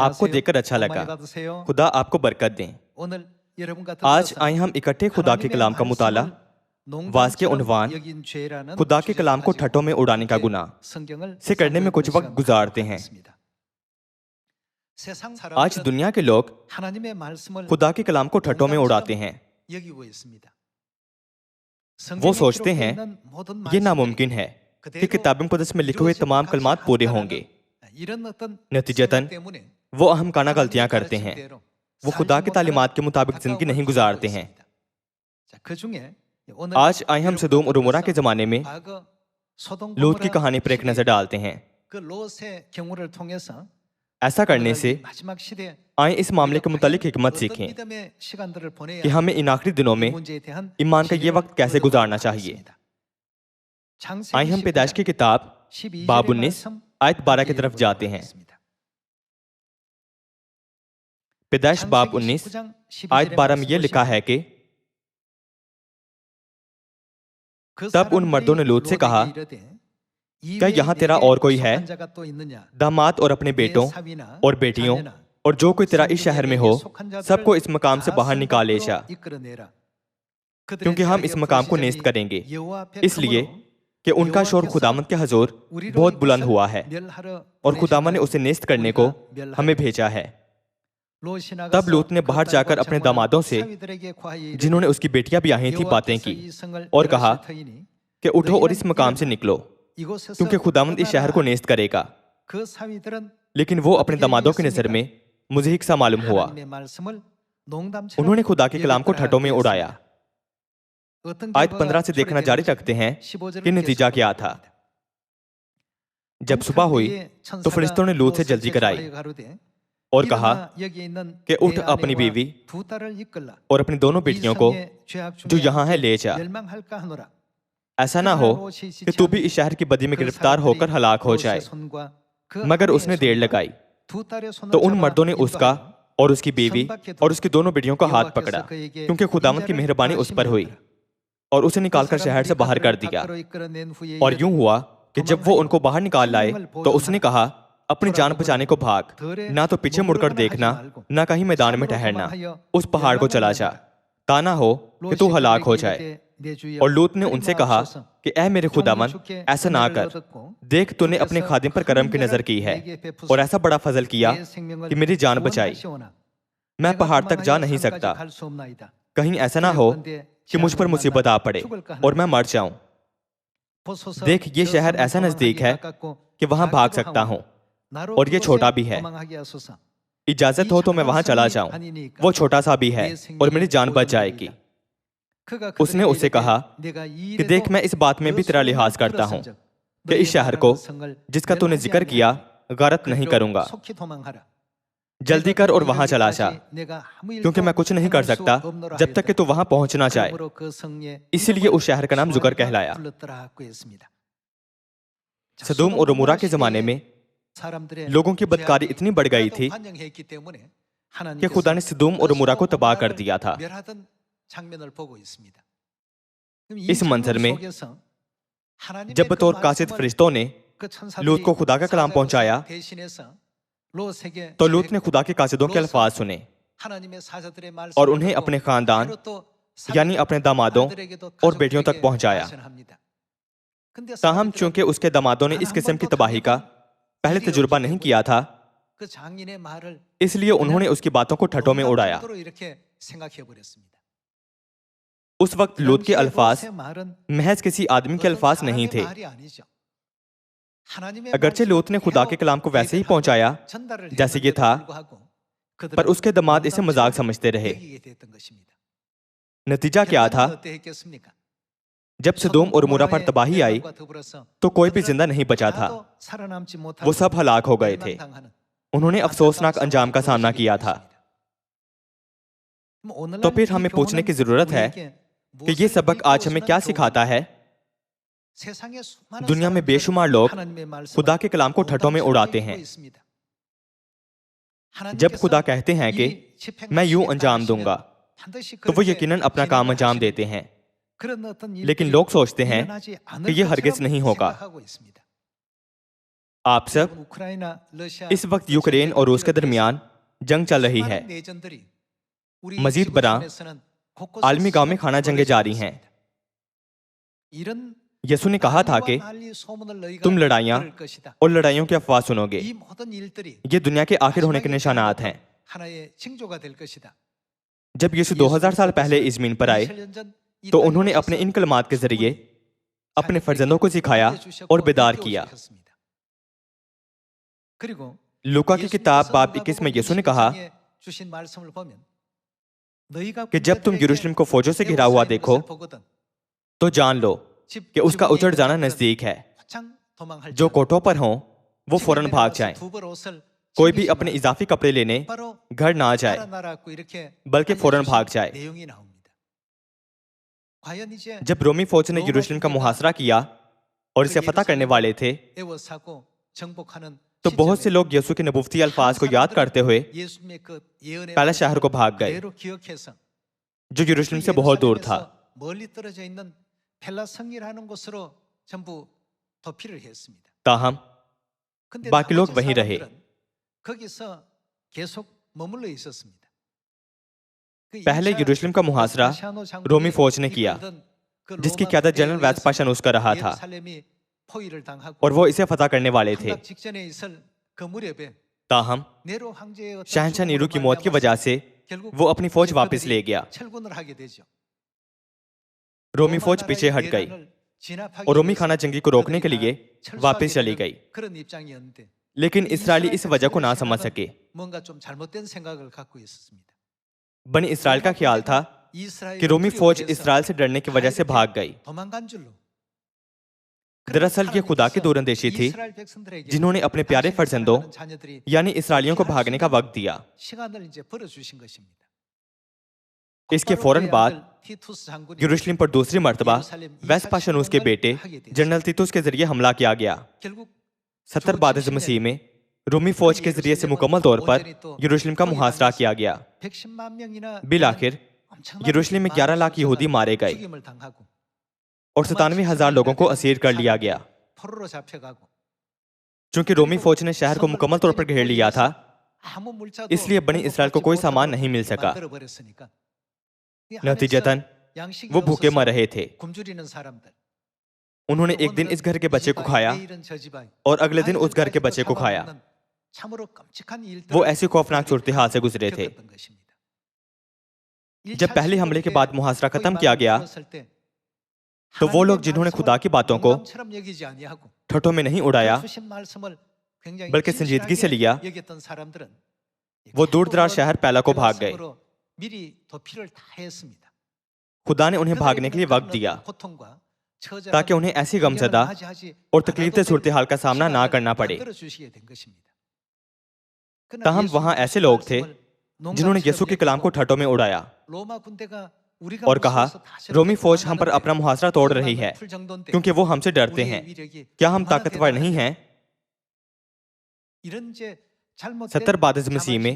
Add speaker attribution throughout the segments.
Speaker 1: आपको देखकर अच्छा लगा। खुदा आपको बरकत दें। आज आए हम इकट्ठे खुदा के कलाम का मुताला। वाज के उन्वान, खुदा के कलाम को ठट्ठों में उड़ाने का गुनाह से करने में कुछ वक्त गुजारते हैं। आज दुनिया के लोग खुदा के कलाम को ठट्ठों में उड़ाते हैं। वो सोचते हैं ये नामुमकिन है कि किताब मुक़द्दस में लिखे हुए तमाम कलमात पूरे होंगे। नतीजतन वो अहमकाना गलतियां करते हैं। वो खुदा की तालीमात के मुताबिक जिंदगी नहीं गुजारते हैं। आज आए हम सदोम और उमरा के जमाने में लूत की कहानी पर एक नजर डालते हैं। ऐसा करने से आए इस मामले के मुतालिक हिकमत सीखें कि हमें इन आखिरी दिनों में ईमान का ये वक्त कैसे गुजारना चाहिए। आए हम पैदाइश की किताब बाब 19 आयत 12 की तरफ जाते हैं। पैदाइश बाब 19 आयत 12 में यह लिखा है कि तब उन मर्दों ने लूत से कहा, क्या यहाँ तेरा और कोई है? दामाद और अपने बेटों और बेटियों और जो कोई तेरा इस शहर में हो, सबको इस मकाम से बाहर निकाल ले जा, क्योंकि हम इस मकाम को नेस्त करेंगे, इसलिए कि उनका शोर खुदामंद के हजूर बहुत बुलंद हुआ है और खुदामंद ने उसे नेस्त करने को हमें भेजा है। तब लूत ने बाहर जाकर अपने दामादों से, जिन्होंने उसकी बेटियां भी आई थी, बातें की और कहा कि उठो और इस मकाम से निकलो, क्योंकि खुदामंद इस शहर को नेस्त करेगा। लेकिन वो अपने दामादों की नजर में मुज़हिक सा मालूम हुआ। उन्होंने खुदा के कलाम को ठट्ठों में उड़ाया। आयत 15 से देखना जारी रखते हैं कि नतीजा क्या था। जब सुबह हुई तो फरिश्तों ने लूत से जल्दी कराई और कहा कि उठ अपनी बीवी और अपनी दोनों बेटियों को जो यहाँ है ले जा। ऐसा ना हो कि तू भी इस शहर की बदी में गिरफ्तार होकर हलाक हो जाए। मगर उसने देर लगाई तो उन मर्दों ने उसका और उसकी बीवी और उसकी दोनों बेटियों का हाथ पकड़ा, क्योंकि खुदावंद की मेहरबानी उस पर हुई, और उसे निकालकर शहर से बाहर कर दिया। और यूं हुआ कि जब वो उनको बाहर निकाल लाए तो उसने कहा, अपनी जान बचाने को भाग, ना तो पीछे मुड़कर देखना, ना कहीं मैदान में ठहरना, उस पहाड़ को चला जा, ताना हो कि तू हलाक हो जाए। और लूत ने उनसे कहा कि ऐ मेरे खुदावन, ऐसा ना कर, देख तूने अपने खादिम पर करम की नजर की है और ऐसा बड़ा फजल किया कि मेरी जान बचाई। मैं पहाड़ तक जा नहीं सकता, कहीं ऐसा ना हो कि मुझ पर मुसीबत आ पड़े और मैं मर जाऊं। देख ये शहर ऐसा नजदीक है कि वहां भाग सकता हूं, और ये छोटा भी है। इजाजत हो तो मैं वहां चला जाऊं, वो छोटा सा भी है और मेरी जान बच जाएगी। उसने उससे कहा कि देख मैं इस बात में भी तेरा लिहाज करता हूं कि इस शहर को जिसका तूने जिक्र किया गारत नहीं करूंगा। जल्दी कर और वहां चला जा, क्योंकि मैं कुछ नहीं कर सकता जब तक कि तू वहां पहुंच ना जाए। इसीलिए उस शहर का नाम जुकर कहलाया। सदोम और उमरा के जमाने में लोगों की बदकारी इतनी बढ़ गई थी कि खुदा ने सदोम और उमरा को तबाह कर दिया था। इस मंजर में जब बतौर कासिद फरिश्तों ने लूत को खुदा का कलाम पहुंचाया तो लूत ने खुदा के कासिदों के अल्फाज सुने और उन्हें अपने खानदान यानी अपने दामादों और बेटियों तक पहुंचाया। ताहम चूंकि उसके दामादों ने इस किस्म की तबाही का पहले तजुर्बा नहीं किया था, इसलिए उन्होंने उसकी बातों को ठट्ठों में उड़ाया। उस वक्त लूत के अल्फाज महज किसी आदमी के अल्फाज नहीं थे। अगरचे लूत ने खुदा के कलाम को वैसे ही पहुंचाया जैसे ये था, पर उसके दामाद इसे मजाक समझते रहे। नतीजा क्या था? जब सदोम और उमरा पर तबाही आई तो कोई भी जिंदा नहीं बचा था। वो सब हलाक हो गए थे। उन्होंने अफसोसनाक अंजाम का सामना किया था। तो फिर हमें पूछने की जरूरत है कि ये सबक आज हमें क्या सिखाता है? दुनिया में बेशुमार लोग खुदा के कलाम को ठट्ठों में उड़ाते हैं। जब खुदा कहते हैं कि मैं यूं अंजाम दूंगा, तो वो यकीनन अपना काम अंजाम देते हैं। लेकिन लोग सोचते हैं कि यह हरगिज नहीं होगा। आप सब, इस वक्त यूक्रेन और रूस के दरमियान जंग चल रही है। मजीद बरआं आलमी गांव में खाना जंगें जारी हैं। यसु ने कहा था कि तुम लड़ाइयां और लड़ाइयों की अफवाह सुनोगे। ये दुनिया के आखिर होने के निशानात हैं। जब यीशु 2000 साल पहले इस ज़मीन पर आए तो उन्होंने अपने इन कलमात के जरिए अपने फर्जंदों को सिखाया और बेदार किया। लूका की किताब बाब 21 में यीशु ने कहा कि जब तुम यरूशलेम को फौजों से घिरा हुआ देखो तो जान लो कि उसका उजड़ जाना नजदीक है। जो कोठों पर हों वो फौरन भाग जाएं। कोई भी अपने इजाफी कपड़े लेने घर ना जाए बल्कि फौरन भाग जाए। जब रोमी फौज ने यरूशलेम का मुहासरा किया और इसे फतह करने वाले थे तो बहुत से लोग यीशु के नबूवती अल्फाज को याद करते हुए पहले शहर को भाग गए जो यरूशलेम से बहुत दूर था। ताहम बाकी लोग वहीं रहे। पहले यरूशलेम का मुहासरा रोमी फौज ने किया जिसकी क़यादत जनरल वेस्पासियनुस कर रहा था और वो इसे फतह करने वाले थे। ताहम शहंशाह नीरू की मौत की वजह से वो अपनी फौज वापस ले गया। रोमी फौज पीछे हट गई और रोमी खाना जंगी को रोकने के लिए वापस चली गई। लेकिन इस्राएली इस वजह को ना समझ सके। बनी इस्राएल का ख्याल था कि रोमी फौज इस्राएल से डरने की वजह से भाग गई। दरअसल ये खुदा की दूरंदेशी थी जिन्होंने अपने प्यारे फर्जंदों यानी इस्राएलियों को भागने का वक्त दिया। इसके फौरन बाद यरूशलेम पर दूसरी मर्तबा वेस्पासियनुस के बेटे जनरल तीतुस के जरिए हमला किया गया। 70 बाद मसीह में रोमी फौज के जरिए से मुकम्मल तौर पर यरूशलेम का मुहासरा किया गया। बिल आखिर यरूशलेम में 11 लाख यहूदी मारे गए और 97,000 लोगों को असीर कर लिया गया। चूंकि रोमी फौज ने शहर को मुकम्मल तौर पर घेर लिया था इसलिए बनी इस्राएल को कोई सामान नहीं मिल सका। नतीजतन वो भूखे मर रहे थे। उन्होंने एक दिन इस घर के बच्चे को खाया और अगले दिन उस घर के बच्चे को खाया। वो ऐसी खौफनाक सूरत हाल से गुजरे थे। जब पहले हमले के बाद मुहासरा खत्म किया गया तो वो लोग जिन्होंने खुदा की बातों को ठट्ठों में नहीं उड़ाया बल्कि संजीदगी से लिया वो दूर दराज शहर पैला को भाग गए। खुदा ने उन्हें भागने के लिए वक्त दिया ताकि उन्हें ऐसी गमज़दा और तकलीफदेह सूरत हाल का सामना ना करना पड़े। ताहम वहां ऐसे लोग थे जिन्होंने यीशु के कलाम को ठट्ठों में उड़ाया और कहा रोमी फौज हम पर अपना मुहासरा तोड़ रही है क्योंकि वो हमसे डरते हैं। क्या हम ताकतवर नहीं हैं? 70 बाद मसीह में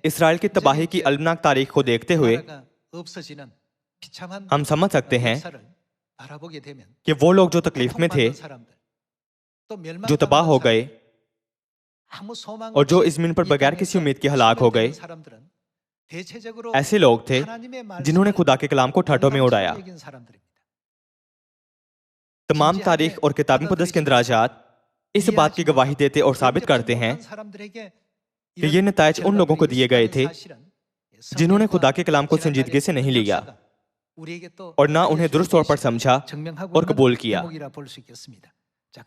Speaker 1: इसराइल की तबाही की अलमनाक तारीख को देखते हुए हम समझ सकते हैं कि वो लोग जो तकलीफ में थे, जो तबाह हो गए और जो इस ज़मीन पर बगैर किसी उम्मीद के हलाक हो गए, ऐसे लोग थे जिन्होंने खुदा के कलाम को ठट्ठों में उड़ाया। तमाम तारीख और किताब मुक़द्दस के इंदराजात इस बात की गवाही देते और साबित करते हैं कि ये नतायज उन लोगों को दिए गए थे जिन्होंने खुदा के कलाम को संजीदगी से नहीं लिया और ना उन्हें दुरुस्त तौर पर समझा और कबूल किया।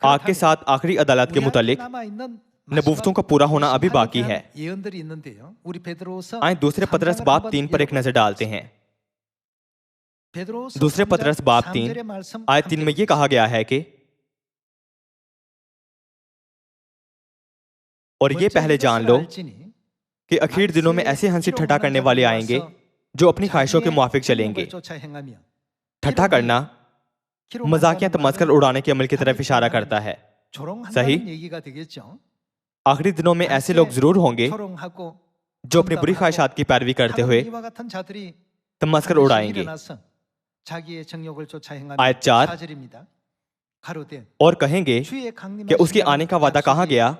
Speaker 1: आग के साथ आखिरी अदालत के मुतालिक नबूवतों का पूरा होना अभी बाकी है। आइए दूसरे पतरस बाब 3 पर एक नजर डालते हैं। दूसरे पतरस बाब 3 आयत 3 में यह कहा गया है कि और ये पहले जान लो कि आखिर दिनों में ऐसे हंसी ठट्ठा करने वाले आएंगे जो अपनी ख्वाहिशों के मुआफिक चलेंगे। ठट्ठा करना मजाकिया तमस्कर उड़ाने के अमल की तरफ इशारा करता है। सही, आखिरी दिनों में ऐसे लोग जरूर होंगे जो अपनी बुरी ख्वाहिशात की पैरवी करते हुए तमस्कर उड़ाएंगे। आयत 4 और कहेंगे कि उसके आने का वादा कहाँ गया,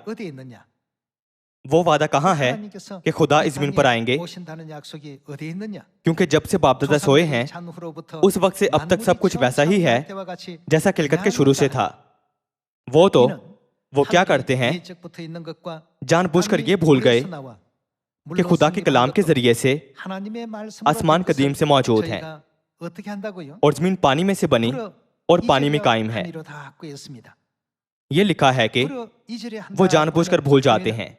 Speaker 1: वो वादा कहाँ है कि खुदा इस ज़मीन पर आएंगे। क्योंकि जब से बाप दादा सोए हैं उस वक्त से अब तक सब कुछ वैसा ही है जैसा खिलकत के शुरू से था। वो क्या करते हैं, जानबूझकर ये भूल गए कि खुदा के कलाम के जरिए से आसमान कदीम से मौजूद हैं और जमीन पानी में से बनी और पानी में कायम है। ये लिखा है कि वो जानबूझकर भूल जाते हैं।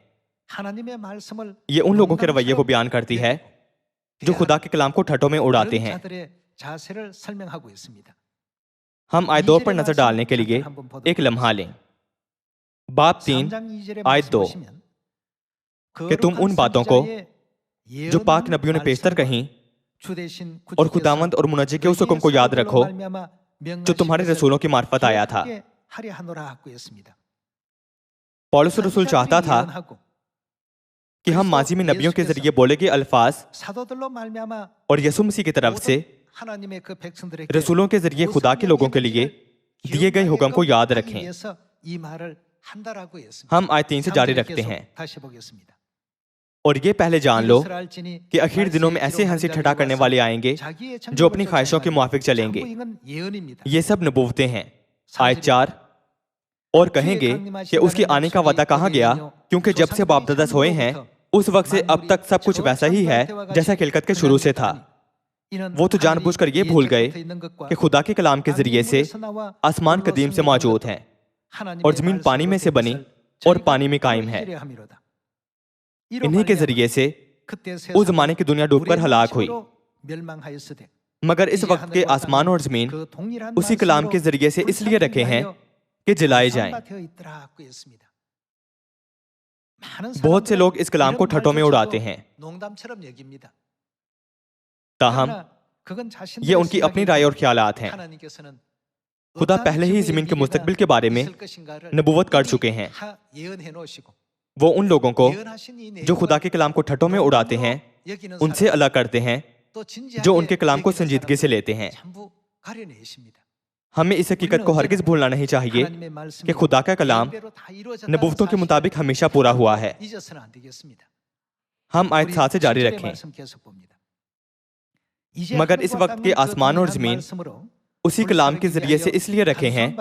Speaker 1: ये उन लोगों के रवैये को बयान करती है जो खुदा के कलाम को ठट्ठों में उड़ाते हैं। हम आयत 2 पर नजर डालने के लिए एक लम्हा लें। बाब 3 आयत 2 कि तुम उन बातों को जो पाक नबियों ने पेशतर कहीं और खुदावंद और मुनज्जी के उस हुक्म को याद रखो जो तुम्हारे रसूलों की मार्फत आया था। पौलुस रसूल चाहता था कि हम माजी में नबियों के जरिए बोले गए अल्फाज और यसु मसीह की तरफ से रसूलों के जरिए खुदा के लोगों के लिए दिए गए हुक्म को याद रखें। हम आयत 3 से जारी रखते हैं। और ये पहले जान लो कि आखिर दिनों में ऐसे हंसी ठट्ठा करने वाले आएंगे जो अपनी ख्वाहिशों के मुआफिक चलेंगे। ये सब नबूवतें हैं। आयत 4 और कहेंगे कि उसके आने का वादा कहाँ गया, क्योंकि जब से बाप दादा सोए हैं उस वक्त से अब तक सब कुछ वैसा ही है जैसा खिलकत के शुरू से था। वो तो जानबूझकर ये भूल गए कि खुदा के कलाम के जरिए से आसमान कदीम से मौजूद हैं और जमीन पानी में से बनी और पानी में कायम है। इन्हीं के जरिए से उस जमाने की दुनिया डूबकर हलाक हुई। मगर इस वक्त के आसमान और जमीन उसी कलाम के जरिए से इसलिए रखे हैं कि जलाए जाएं। बहुत से लोग इस कलाम को ठट्ठों में उड़ाते हैं, ताहम ये उनकी अपनी राय और ख्यालात हैं। खुदा पहले ही जमीन के मुस्तकबिल के बारे में नबूवत कर चुके हैं। वो उन लोगों को जो खुदा के कलाम को ठट्ठों में उड़ाते हैं उनसे अलग करते हैं जो उनके कलाम को संजीदगी से लेते हैं। हमें इस हकीकत को हरगिज भूलना नहीं चाहिए कि खुदा का कलाम नबूवतों के मुताबिक हमेशा पूरा हुआ है। हम आयत 7 से जारी रखें। मगर इस वक्त के आसमान और जमीन उसी कलाम के जरिए से इसलिए रखे हैं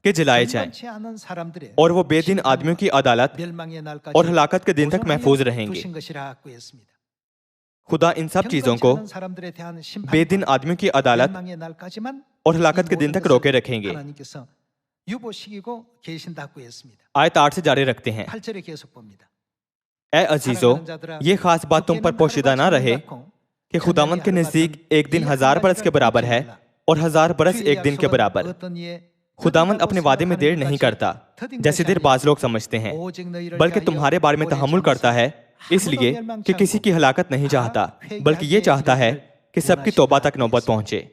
Speaker 1: कि जलाए जाएं और वो बेदीन आदमियों की अदालत और हलाकत के दिन तक महफूज रहेंगे। खुदा इन सब चीजों को बेदीन आदमियों की अदालत और हलाकत के दिन तक रोके रखेंगे। आयत 8 से जारी रखते हैं। ए अजीजों, ये खास बात तुम पर पोशीदा ना रहे कि खुदावंद के नजदीक एक दिन 1000 बरस के बराबर है और 1000 बरस एक दिन के बराबर। खुदावंद अपने वादे में देर नहीं करता जैसे देर बाज लोग समझते हैं, बल्कि तुम्हारे बारे में तहम्मुल करता है, इसलिए कि किसी की हलाकत नहीं चाहता, बल्कि ये चाहता है कि सबकी तौबा तक नौबत पहुंचे।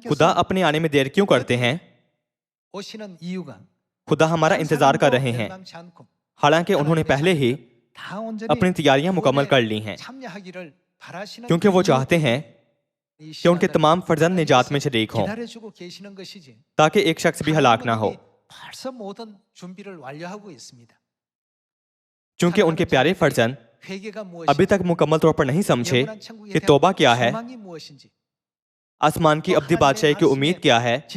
Speaker 1: खुदा अपने आने में देर क्यों करते हैं? खुदा हमारा इंतजार कर रहे हैं, हालांकि उन्होंने पहले ही अपनी तैयारियां मुकम्मल कर ली हैं, क्योंकि वो चाहते हैं कि उनके तमाम फर्जंद निजात में शरीक हों, ताकि एक शख्स भी हलाक ना हो। क्योंकि उनके प्यारे फर्जंद अभी तक मुकम्मल तौर पर नहीं समझे कि तौबा क्या है, आसमान की अब्दी बादशाही की उम्मीद क्या है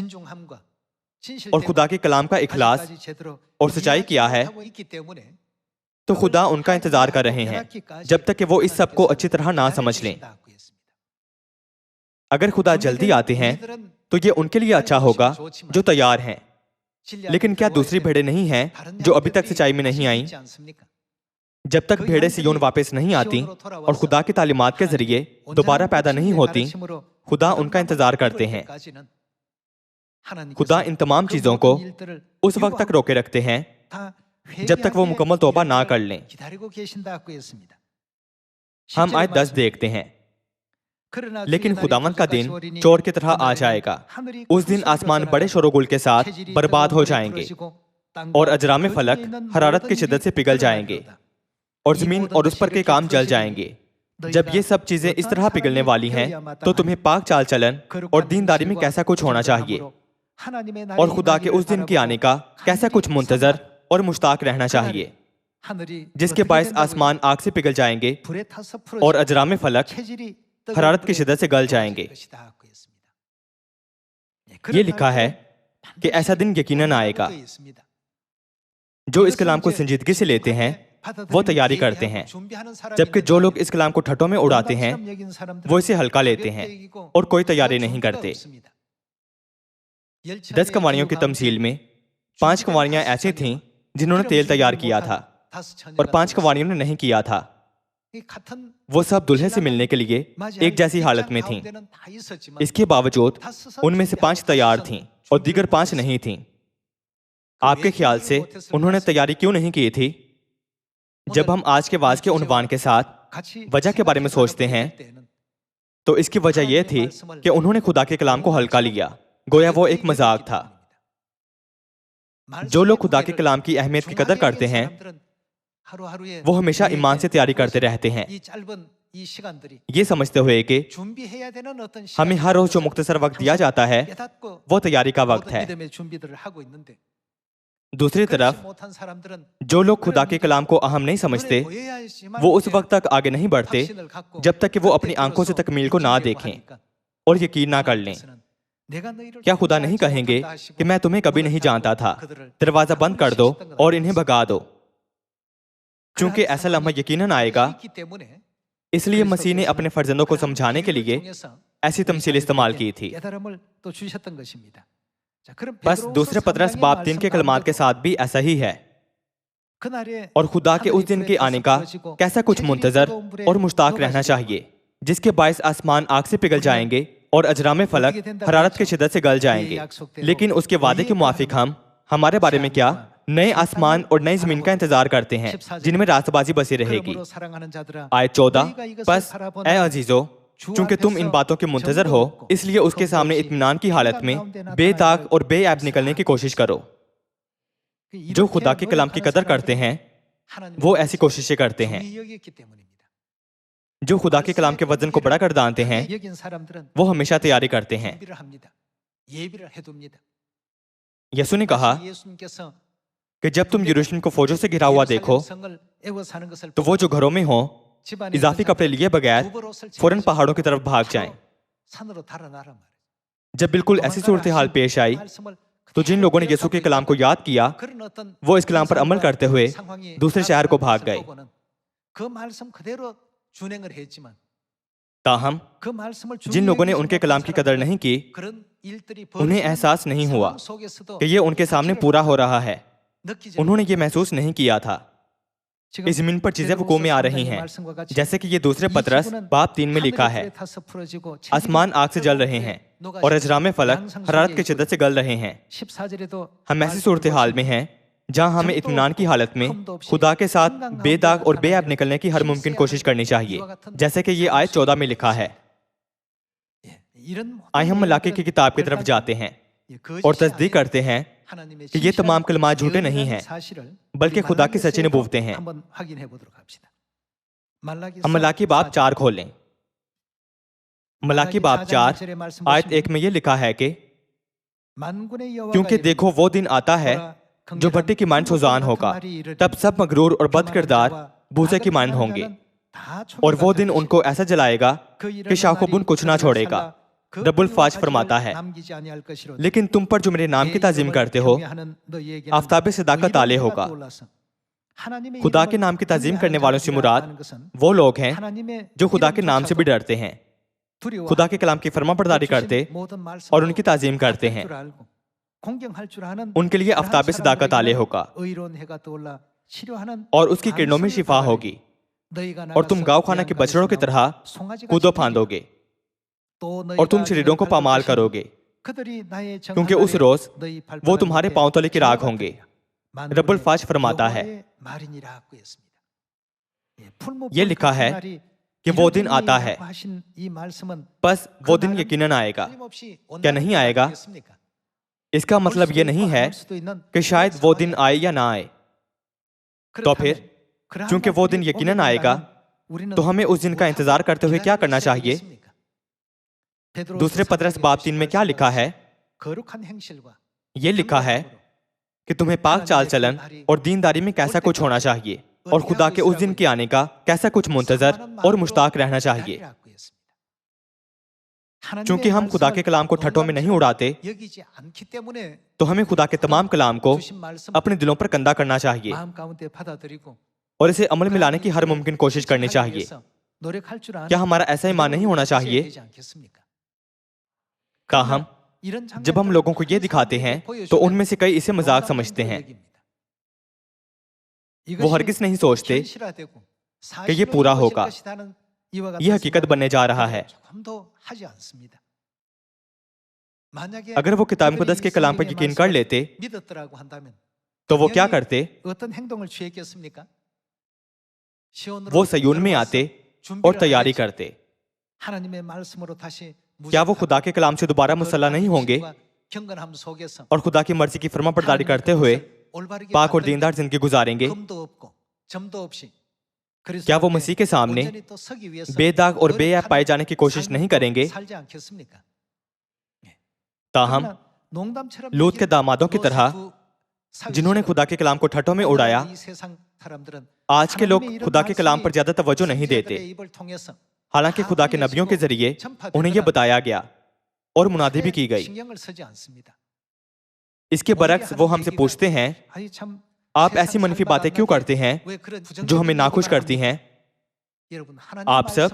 Speaker 1: और खुदा के कलाम का इखलास और सच्चाई क्या है। तो खुदा उनका इंतजार कर रहे हैं जब तक कि वो इस सब को अच्छी तरह ना समझ लें। अगर खुदा जल्दी आते हैं तो ये उनके लिए अच्छा होगा जो तैयार हैं, लेकिन क्या दूसरी भेड़ें नहीं हैं जो अभी तक सच्चाई में नहीं आई? जब तक भेड़ें सियोन वापस नहीं आती और खुदा की तालीमात के जरिए दोबारा पैदा नहीं होती, खुदा उनका इंतजार करते हैं। खुदा इन तमाम चीजों को उस वक्त तक रोके रखते हैं जब तक वो मुकम्मल तौबा ना कर लें। हम आयत 10 देखते हैं। लेकिन खुदावंद का दिन चोर की तरह आ जाएगा। उस दिन आसमान बड़े शोरगुल के साथ बर्बाद हो जाएंगे और अजराम फलक हरारत की शिद्दत से पिघल जाएंगे और जमीन और उस पर के काम जल जाएंगे। जब ये सब चीजें इस तरह पिघलने वाली हैं तो तुम्हें पाक चाल चलन और दीनदारी में कैसा कुछ होना चाहिए और खुदा के उस दिन के आने का कैसा कुछ मुंतजर और मुश्ताक रहना चाहिए, जिसके बायस आसमान आग से पिघल जाएंगे और अजराम फलक हरारत की शिद्दत से गल जाएंगे। ये लिखा है कि ऐसा दिन यकीनन आएगा। जो इस कलाम को संजीदगी से लेते हैं वो तैयारी करते हैं, जबकि जो लोग इस कलाम को ठट्ठों में उड़ाते हैं वो इसे हल्का लेते हैं और कोई तैयारी नहीं करते। 10 कंवारियों की तमसील में 5 कंवारियां ऐसी थीं जिन्होंने तेल तैयार किया था और 5 कंवारियों ने नहीं किया था। वो सब दुल्हे से मिलने के लिए एक जैसी हालत में थीं। इसके बावजूद उनमें से 5 तैयार थीं और दीगर 5 नहीं थीं। आपके ख्याल से उन्होंने तैयारी क्यों नहीं की थी? जब हम आज के वाज के उन्वान के साथ वजह के बारे में सोचते हैं तो इसकी वजह यह थी कि उन्होंने खुदा के कलाम को हल्का लिया, गोया वो एक मजाक था। जो लोग खुदा के कलाम की अहमियत की कदर करते हैं वो हमेशा ईमान से तैयारी करते रहते हैं, ये समझते हुए कि हमें हर रोज जो मुख्तसर वक्त दिया जाता है वो तैयारी का वक्त है। दूसरी तरफ जो लोग खुदा के कलाम को अहम नहीं समझते वो उस वक्त तक आगे नहीं बढ़ते जब तक कि वो अपनी आंखों से तकमील को ना देखें और यकीन ना कर लें। क्या खुदा नहीं कहेंगे कि मैं तुम्हें कभी नहीं जानता था, दरवाजा बंद कर दो और इन्हें भगा दो? चूंकि ऐसा लम्हा यकीनन आएगा, इसलिए मसीह ने अपने फर्जंदों को समझाने के लिए ऐसी तमसील इस्तेमाल की थी। बस दूसरे पतरस बाब 3 के कलमात के साथ भी ऐसा ही है। और खुदा के उस दिन के आने का कैसा कुछ मुंतजर और मुश्ताक रहना चाहिए, जिसके बायस आसमान आग से पिघल जाएंगे और अजराम फलक हरारत की शिद्दत से गल जाएंगे। लेकिन उसके वादे के मुआफिक हम हमारे बारे में क्या नए आसमान और नई जमीन का इंतजार करते हैं जिनमें रास्तबाजी बसी रहेगी। आयत 14, बस ए अजीजों, चूंकि तुम इन बातों के मुंतजर हो, इसलिए उसके सामने इत्मीनान की हालत में बेदाग और बेऐब निकलने की कोशिश करो। जो खुदा के कलाम की कदर करते हैं वो ऐसी कोशिशें करते हैं। जो खुदा के कलाम के वजन को बड़ा कर जानते हैं वो हमेशा तैयारी करते हैं। यीशु ने कहा कि जब तुम यरूशलेम को फौजों से घिरा हुआ देखो तो वो जो घरों में हो इजाफी कपड़े लिए बगैर फौरन पहाड़ों की तरफ भाग जाएं। जब बिल्कुल ऐसी सूरत हाल पेश आई तो जिन लोगों ने यीशु के कलाम को याद किया वो इस कलाम पर अमल करते हुए दूसरे शहर को भाग गए। ताहम जिन लोगों ने उनके कलाम की कदर नहीं की उन्हें एहसास नहीं हुआ कि ये उनके सामने पूरा हो रहा है। उन्होंने ये महसूस नहीं किया था। इस जमीन पर चीजें वकूअ में आ रही हैं, जैसे कि ये दूसरे पतरस बाब 3 में लिखा है। आसमान आग से जल रहे हैं और अजराम फलक हरारत की शिद्दत से गल रहे हैं। हम ऐसी सूरत हाल में हैं जहां हमें इत्मीनान की हालत में खुदा के साथ बेदाग और बेऐब निकलने की हर मुमकिन कोशिश करनी चाहिए, जैसे कि ये आयत 14 में लिखा है। आइए हम मलाकी की किताब की तरफ जाते हैं और तस्दीक करते हैं कि ये तमाम कलमात झूठे नहीं हैं बल्कि खुदा की सच्ची नबूवतें हैं। हम मलाकी बाब 4 खोलें। मलाकी बाब 4 आयत 1 में ये लिखा है कि क्योंकि देखो वो दिन आता है जो भट्टी की मांड सुजान होगा, तब सब मगरूर और बद किरदार भूसे की मांड होंगे, और वो दिन उनको ऐसा जलाएगा कि शाखो बुन कुछ ना छोड़ेगा। रब्बुल फाज फरमाता है, लेकिन तुम पर जो मेरे नाम की ताजीम करते हो आफताब सदाकत ताले होगा। खुदा के नाम की ताजीम करने वालों से मुराद वो लोग हैं जो खुदा के नाम से भी डरते हैं, खुदा के कलाम की फरमाबरदारी करते और उनकी ताजीम करते हैं। उनके लिए आफताब सदाकत ताले होगा और उसकी किरणों में शिफा होगी, और तुम गाँव खाना के बछड़ों की तरह कूदो फांदोगे और तुम शरीरों को पामाल करोगे, क्योंकि उस रोज वो तुम्हारे पांव तले की राख होंगे। रब्बुल फाज फरमाता है, ये लिखा है कि वो दिन आता है, बस वो दिन यकीनन आएगा। क्या नहीं आएगा? इसका मतलब ये नहीं है कि शायद वो दिन आए या ना आए। तो फिर चूंकि वो दिन यकीनन आएगा तो हमें उस दिन का इंतजार करते हुए क्या करना चाहिए? दूसरे पतरस बाब 3 में क्या लिखा है? ये लिखा है कि तुम्हें पाक चाल चलन और दीनदारी में कैसा कुछ होना चाहिए और खुदा के उस दिन के आने का कैसा कुछ मुंतजर और मुश्ताक रहना चाहिए। चूंकि हम खुदा के कलाम को ठट्ठों में नहीं उड़ाते, तो हमें खुदा के तमाम कलाम को अपने दिलों पर कंधा करना चाहिए और इसे अमल में लाने की हर मुमकिन कोशिश करनी चाहिए। क्या हमारा ऐसा ईमान नहीं होना चाहिए? ताहम जब हम लोगों को ये दिखाते हैं तो उनमें से कई इसे मजाक समझते हैं। वो हरगिज नहीं सोचते कि ये पूरा होगा, ये हकीकत बनने जा रहा है। अगर वो किताब मुकद्दस के कलाम पर यकीन कर लेते तो वो क्या करते? वो सयून में आते और तैयारी करते। क्या वो खुदा के कलाम से दोबारा मुसल्ला नहीं होंगे और खुदा की मर्जी की फर्माबरदारी करते हुए पाक और दीनदार जिंदगी गुजारेंगे? क्या वो मसीह के सामने बेदाग और बेऐब पाए जाने की कोशिश नहीं करेंगे? ताहम लूत के दामादों की तरह जिन्होंने खुदा के कलाम को ठट्ठों में उड़ाया, आज के लोग खुदा के कलाम पर ज्यादा तवज्जो नहीं देते। हालांकि खुदा के नबियों के जरिए उन्हें यह बताया गया और मुनादी भी की गई। इसके बरक्स वो हमसे पूछते हैं, आप ऐसी मनफी बातें क्यों करते हैं जो हमें नाखुश करती हैं? आप सब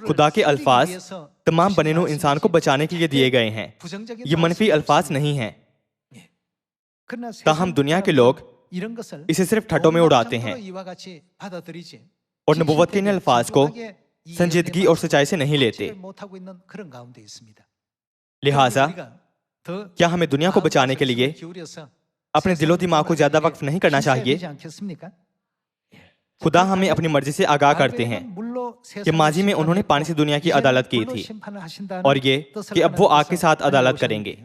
Speaker 1: खुदा के अल्फाज तमाम बनेनो इंसान को बचाने के लिए दिए गए हैं। ये मनफी अल्फाज नहीं हैं। ताहम दुनिया के लोग इसे सिर्फ ठट्ठों में उड़ाते हैं और नबुव्वत के इन अल्फाज को संजीदगी और सच्चाई से नहीं लेते। लिहाजा क्या हमें दुनिया को बचाने के लिए अपने दिलो दिमाग को ज्यादा वक्फ नहीं करना चाहिए? खुदा हमें अपनी मर्जी से आगाह करते हैं कि माजी में उन्होंने पानी से दुनिया की अदालत की थी और ये कि अब वो आग के साथ अदालत करेंगे।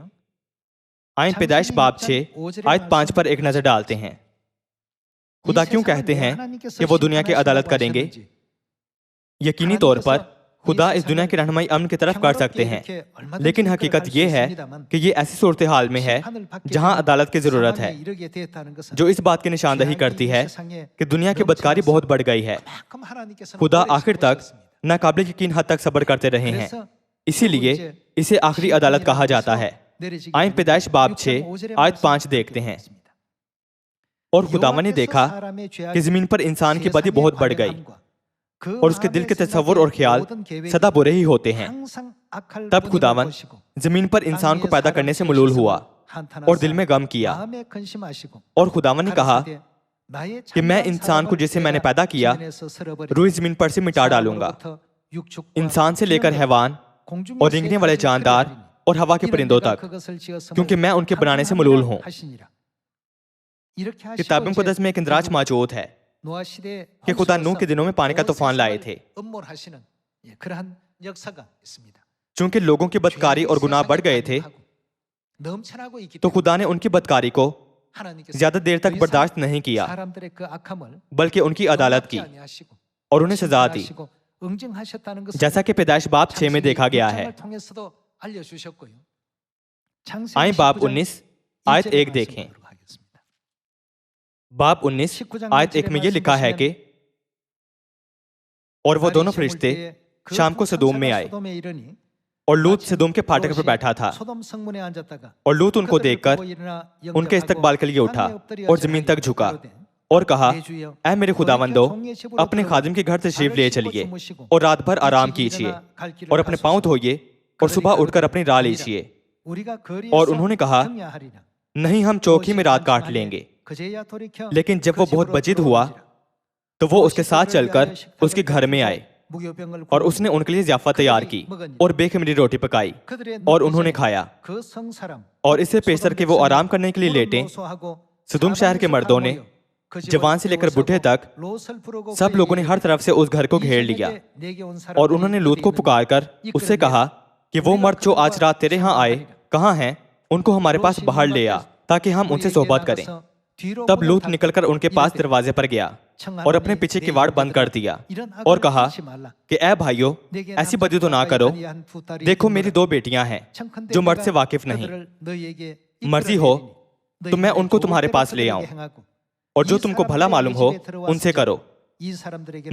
Speaker 1: आइन पैदाइश बाब 6 आयत 5 पर एक नजर डालते हैं। खुदा क्यों कहते हैं कि वो दुनिया की अदालत करेंगे? यकीनी तौर पर खुदा इस दुनिया की रहनुमाई अमन की तरफ कर सकते हैं, लेकिन हकीकत ये है कि ये ऐसी सूरत हाल में है जहां अदालत की जरूरत है, जो इस बात की निशानदही करती है कि दुनिया की बदकारी बहुत बढ़ गई है। खुदा आखिर तक नाकाबिल यकीन हद तक सब्र करते रहे हैं, इसीलिए इसे आखिरी अदालत कहा जाता है। आइन पैदाइश बाब 6 आयत 5 देखते हैं। और खुदावन ने देखा कि जमीन पर इंसान की बदी बहुत बढ़ गई और उसके दिल के तस्वुर और ख्याल सदा बुरे ही होते हैं। तब खुदावन जमीन पर इंसान को पैदा करने से मलूल हुआ और दिल में गम किया। और खुदावन ने कहा कि मैं इंसान को जिसे मैंने पैदा किया रूई जमीन पर से मिटा डालूंगा, इंसान से लेकर हैवान और रेंगने वाले जानदार और हवा के परिंदों तक, क्योंकि मैं उनके बनाने से मलूल हूं। किताब मुकद्दस में एक इंद्राज मौजूद है कि खुदा नूह के दिनों में पानी का तूफान लाए थे। चूंकि लोगों की बदकारी और गुनाह बढ़ गए थे, तो खुदा ने उनकी बदकारी को ज्यादा देर तक बर्दाश्त नहीं किया, बल्कि उनकी अदालत की और उन्हें सजा दी, जैसा कि पैदाइश बाब 6 में देखा गया है। आए बाब 19 आयत 1 देखें। बाब 19 आयत 1 में यह लिखा है कि और वो दोनों फरिश्ते शाम को सदोम में आए और लूत सदोम के फाटक पर बैठा था, और लूत उनको देखकर उनके इस्तकबाल के लिए उठा और जमीन तक झुका और कहा, ऐ मेरे खुदावंदो, अपने खादिम के घर तशरीफ ले चलिए और रात भर आराम कीजिए और अपने पांव धोइए और सुबह उठकर अपनी राह लीजिए। और उन्होंने कहा, नहीं, हम चौकी में रात काट लेंगे। लेकिन जब वो बहुत बजिद हुआ तो वो उसके साथ चलकर उसके घर में आए और उसने उनके लिए ज़ियाफत तैयार की और बेखमीरी रोटी पकाई और उन्होंने खाया। और इसे पेश करके वो आराम करने के लिए लेटे। सदूम शहर के मर्दों ने, जवान से लेकर बूढ़े तक, सब लोगों ने हर तरफ से उस घर को घेर लिया और उन्होंने लूत को पुकारकर उससे कहा कि वो मर्द जो आज रात तेरे यहाँ आए कहाँ हैं? उनको हमारे पास बाहर ले आ ताकि हम उनसे सोहबत करें। तब लूत निकलकर उनके पास दरवाजे पर गया और अपने पीछे किवाड़ बंद कर दिया और कहा कि ऐ भाइयों, ऐसी बदी तो ना करो। देखो मेरी 2 बेटियां हैं जो मर्द से वाकिफ नहीं। मर्जी हो तो मैं उनको तुम्हारे पास ले आऊं और जो तुमको भला मालूम हो उनसे करो,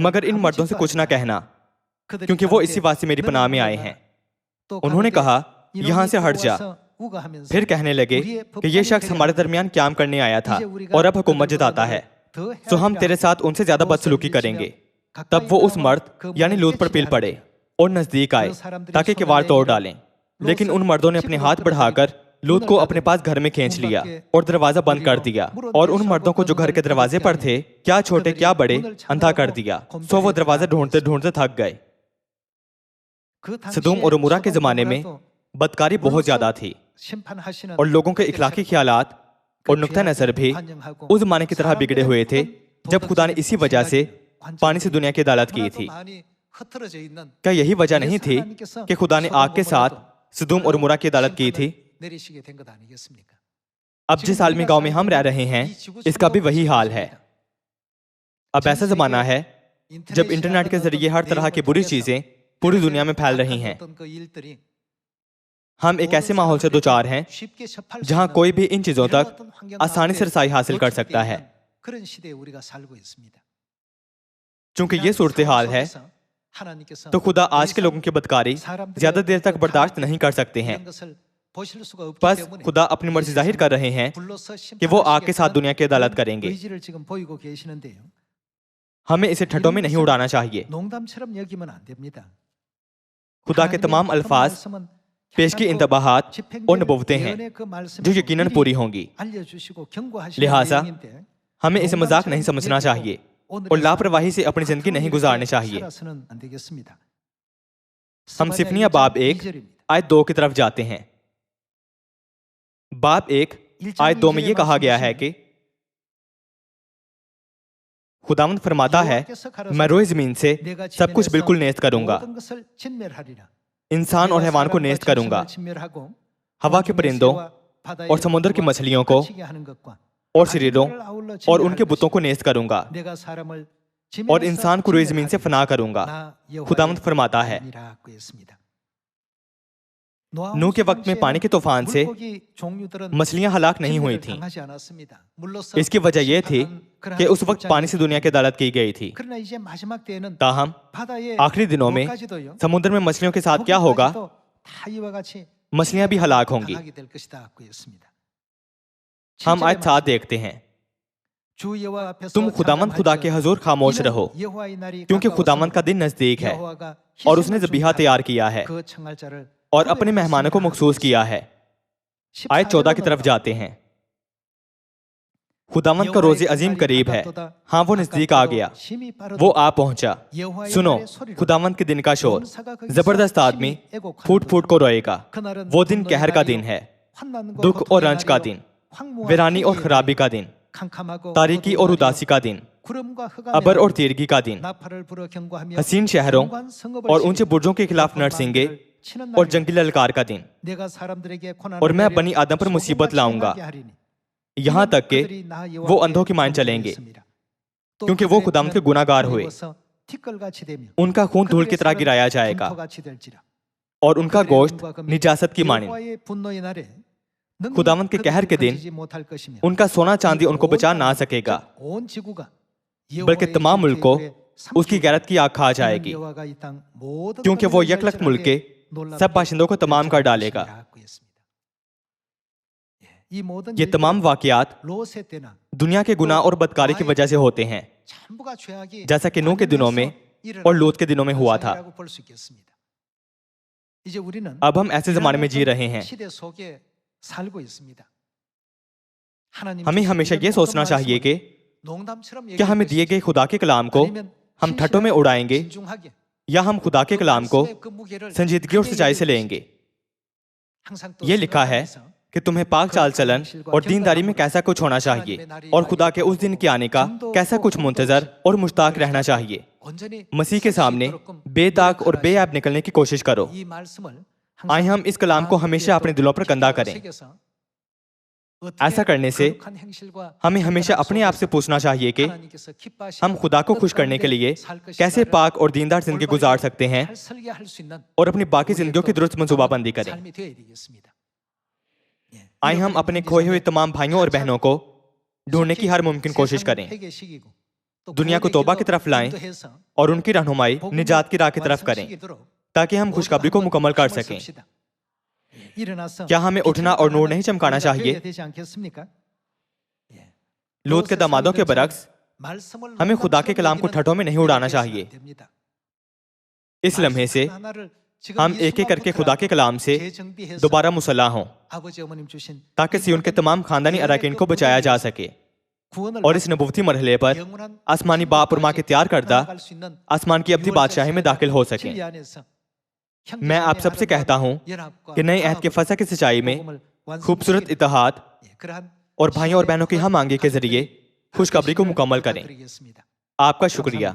Speaker 1: मगर इन मर्दों से कुछ ना कहना, क्योंकि वो इसी वास्ते मेरी पनाह में आए हैं। उन्होंने कहा, यहां से हट जा। फिर कहने लगे कि ये शख्स हमारे दरमियान क्याम करने आया था और अब हुकूमत जताता है, तो हम तेरे साथ उनसे ज्यादा बदसलूकी करेंगे। तब वो उस मर्द यानी लूत पर पिल पड़े और नजदीक आए ताकि किवाड़ तोड़ डालें, लेकिन उन मर्दों ने अपने हाथ बढ़ाकर लूत को अपने पास घर में खींच लिया और दरवाजा बंद कर दिया और उन मर्दों को जो घर के दरवाजे पर थे, क्या छोटे क्या बड़े, अंधा कर दिया। सो वो दरवाजा ढूंढते ढूंढते थक गए। सदोम और उमरा के जमाने में बदकारी बहुत ज्यादा थी और लोगों के इखलाकी ख्यालात और नुक्ता नजर भी उस जमाने की तरह बिगड़े हुए थे जब खुदा ने इसी वजह से पानी से दुनिया की अदालत की थी। क्या यही वजह नहीं थी कि खुदा ने आग के साथ सदोम और उमरा की अदालत की थी? अब जिस आलमी गांव में हम रह रहे हैं, इसका भी वही हाल है। अब ऐसा जमाना है जब इंटरनेट के जरिए हर तरह की बुरी चीजें पूरी दुनिया में फैल रही हैं। हम एक ऐसे माहौल से दोचार हैं जहां कोई भी इन चीजों तक आसानी से रसाई हासिल कर सकता है। चूंकि ये सूरत हाल है, तो खुदा आज के लोगों की बदकारी ज्यादा देर तक बर्दाश्त नहीं कर सकते हैं। बस खुदा अपनी मर्जी जाहिर कर रहे हैं कि वो आग के साथ दुनिया की अदालत करेंगे। हमें इसे ठट्टों में नहीं उड़ाना चाहिए। खुदा के तमाम अल्फाज पेश की इंतबाहात और नबूवतें हैं जो यकीनन पूरी होंगी। लिहाजा हमें इसे मजाक नहीं समझना चाहिए और लापरवाही से अपनी जिंदगी नहीं गुजारनी चाहिए। हम सिफनिया बाब 1 आयत 2 की तरफ जाते हैं। बाब 1 आयत 2 में यह कहा गया है कि खुदावंद फरमाता है, मैं रोए जमीन से सब कुछ बिल्कुल नेस्त करूंगा, इंसान और हैवान को नेस्त करूंगा, हवा के परिंदों और समुद्र की मछलियों को और शरीरों और उनके बुतों को नेस्त करूंगा और इंसान को रोए जमीन से फना करूंगा। खुदावंद फरमाता है। नूह के वक्त में पानी के तूफान से मछलियां हलाक नहीं हुई थीं। इसकी वजह यह थी कि उस वक्त पानी से दुनिया की अदालत की गई थी। ताहम आखिरी दिनों में समुद्र में मछलियों के साथ क्या होगा? मछलियां भी हलाक होंगी। हम आयत 7 देखते हैं, तुम खुदामंद खुदा के हजूर खामोश रहो, क्योंकि खुदामंद का दिन नजदीक है और उसने ज़बीहा तैयार किया है और अपने मेहमानों को मखसूस किया है। आयत 14 की तरफ जाते हैं। खुदावंद का रोज़े अजीम करीब है, हाँ वो नजदीक आ गया, वो आ पहुंचा। सुनो खुदावंद के दिन का शोर, जबरदस्त आदमी फूट फूट को रोएगा। वो दिन कहर का दिन है, दुख और रंज का दिन, वीरानी और खराबी का दिन, तारीकी और उदासी का दिन, अबर और तीरगी का दिन, हसीन शहरों और ऊंचे बुर्जों के खिलाफ नरसिंगे और जंगी ललकार का दिन। और मैं बनी आदम पर मुसीबत लाऊंगा, यहां तक कि वो अंधों की मान चलेंगे, क्योंकि वो खुदावंद के गुनाहगार हुए। उनका खून धूल की तरह गिराया जाएगा और उनका गोश्त निजासत की माने। खुदावंद के कहर के दिन उनका सोना चांदी उनको बचा ना सकेगा, बल्कि तमाम मुल्क को उसकी गैरत की आग खा जाएगी, क्योंकि वो यकलख्त मुल्क के सब बाशिंदों को तमाम कर डालेगा। ये तमाम वाकयात दुनिया के गुनाह और बदकारी की वजह से होते हैं, जैसा कि नूह के दिनों में और लूत के दिनों में हुआ था। अब हम ऐसे जमाने में जी रहे हैं। हमें हमेशा यह सोचना चाहिए कि क्या हमें दिए गए खुदा के कलाम को हम ठट्टों में उड़ाएंगे या हम खुदा के कलाम को संजीदगी और सच्चाई से लेंगे। यह लिखा है कि तुम्हें पाक चाल चलन और दीनदारी में कैसा कुछ होना चाहिए और खुदा के उस दिन के आने का कैसा कुछ मुंतजर और मुश्ताक रहना चाहिए। मसीह के सामने बेदाग और बेऐब निकलने की कोशिश करो। आइए हम इस कलाम को हमेशा अपने दिलों पर कंधा करें। ऐसा करने से हमें हमेशा अपने आप से पूछना चाहिए कि हम खुदा को खुश करने के लिए कैसे पाक और दीनदार जिंदगी गुजार सकते हैं और अपनी बाकी जिंदगियों की दुरुस्त मंसूबाबंदी करें। आइए हम अपने खोए हुए तमाम भाइयों और बहनों को ढूंढने की हर मुमकिन कोशिश करें, दुनिया को तौबा की तरफ लाएं और उनकी रहनुमाई निजात की राह की तरफ करें ताकि हम खुशखबरी को मुकम्मल कर सकें। क्या हमें उठना और नूर नहीं चमकाना चाहिए? लूत के दामादों के बरक्स हमें खुदा के कलाम को ठठों में नहीं उड़ाना चाहिए। इस लम्हे से हम एक एक करके खुदा के कलाम से दोबारा मुसल्लाह हों ताकि सिय्योन के तमाम खानदानी अरकान को बचाया जा सके और इस नबूवती मरहले पर आसमानी बाप और माँ के तैयार करदा आसमान की अब्दी बादशाही में दाखिल हो सके। मैं आप सबसे कहता हूं कि नए अहद के फसा की सच्चाई में खूबसूरत इत्तेहाद और भाइयों और बहनों की हम आंगे के जरिए खुशखबरी को मुकम्मल करें। आपका शुक्रिया।